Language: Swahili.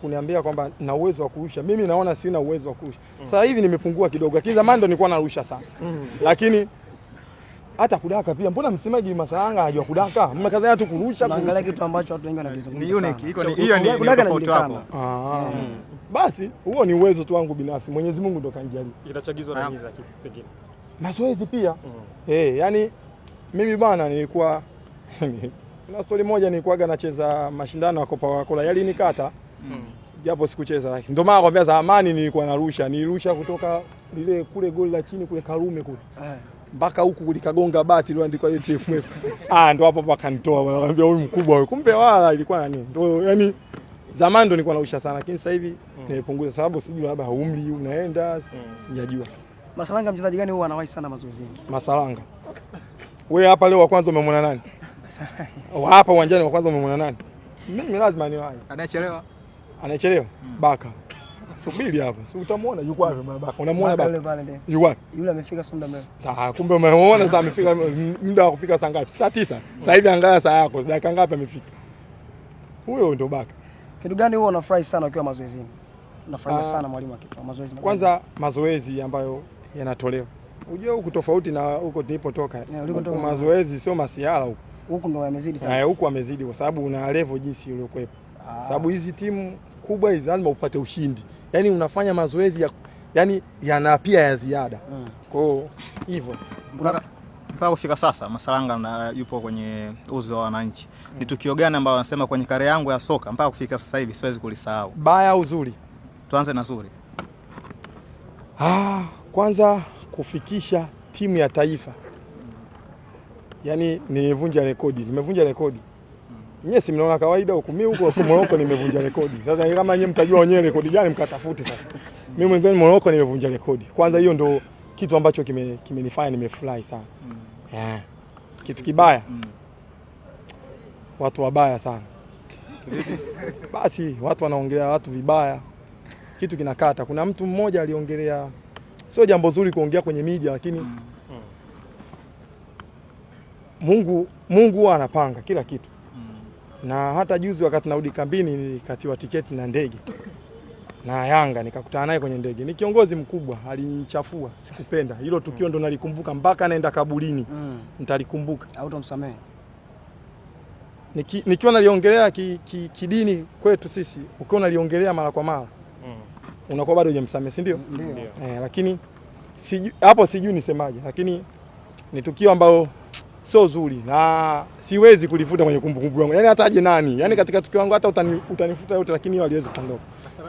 kuniambia kwamba na uwezo wa kurusha. Mimi naona sina uwezo wa kurusha. Sasa hivi nimepungua kidogo, lakini zamani ndo nilikuwa narusha sana. Lakini hata kudaka pia, mbona msemaji Masalanga anajua kudaka? Mmekazana tu kurusha. Naangalia kitu ambacho watu wengi wanakizungumza. Ni unique. Hiyo ni tofauti wako. Basi huo ni uwezo tu wangu binafsi. Mwenyezi Mungu ndo kanijalia. Inachagizwa na nini lakini pengine? Mazoezi pia. Yani mimi bwana nilikuwa na story moja nilikuwaga nacheza mashindano ya Coca-Cola yalinikata. Japo sikucheza, lakini ndio maana nakwambia zamani nilikuwa nilirusha kutoka lile kule goli la chini kule Karume kule. Mpaka huku kulikagonga bati iliyoandikwa TFF. Ndio hapo pakanitoa, wanaambia huyu mkubwa huyu. Kumbe wala ilikuwa nani? Ndio yani zamani ndio nilikuwa narusha sana, lakini sasa hivi nimepunguza sababu sijui labda umri unaenda, sijajua. Masalanga mchezaji gani huwa anawahi sana mazoezini? Masalanga. Wewe hapa leo wa kwanza umemwona nani? Hapa uwanjani wa kwanza umemwona nani? Mimi lazima niwahi. Anachelewa? Baka. Subiri hapa. Si utamwona yuko wapi Baka? Unamwona Baka? Yuko wapi? Yule amefika muda mrefu. Sasa kumbe umeona sasa amefika muda wa kufika saa ngapi? Saa 9. Sasa hivi angalia saa yako. Dakika ngapi amefika? Huyo ndio Baka. Kitu gani huwa unafurahi sana ukiwa mazoezini? Unafurahi sana mwalimu akitoa mazoezi. Kwanza mazoezi ambayo yanatolewa. Unajua huko tofauti na huko nilipotoka. Mazoezi sio masiala huko. Huko ndo yamezidi sana. Huko amezidi kwa sababu una level jinsi uliokuepo. Sababu hizi timu kubwa hizi lazima upate ushindi. Yaani unafanya mazoezi yani yana pia ya ziada. Kwa hiyo hivyo. Mpaka kufika sasa Masalanga yupo kwenye uzi wa wananchi. Ni tukio gani ambalo wanasema kwenye kare yangu ya soka mpaka kufika sasa hivi siwezi kulisahau? Baya au zuri? Tuanze na zuri. Kwanza kufikisha timu ya taifa. Yaani nimevunja rekodi. Nyie si mnaona kawaida huko, mimi huko Morocco nimevunja rekodi. Sasa kama nyie mtajua wenyewe rekodi gani mkatafute sasa. Mimi mwenzenu Morocco nimevunja rekodi. Kwanza hiyo ndo kitu ambacho kimenifanya nimefurahi sana. Kitu kibaya. Watu wabaya sana. Basi watu wanaongelea watu vibaya. Kitu kinakata. Kuna mtu mmoja aliongelea, sio jambo zuri kuongea kwenye media, lakini Mungu anapanga kila kitu. Na hata juzi wakati narudi kambini nilikatiwa tiketi na ndege na Yanga, nikakutana naye kwenye ndege. Ni kiongozi mkubwa, alinichafua, sikupenda. Hilo tukio ndo nalikumbuka mpaka naenda kaburini. Nitalikumbuka. Hautamsamehe. Nikiwa naliongelea kidini kwetu sisi, ukiwa naliongelea mara kwa mara, unakuwa bado hujamsamehe, si ndio? Lakini hapo sijui nisemaje, lakini ni tukio ambalo sio zuri na siwezi kulifuta kwenye kumbukumbu yangu. Yaani hata aje nani? Yaani katika tukio langu hata utanifuta yote, lakini hiyo haliwezi kuondoka.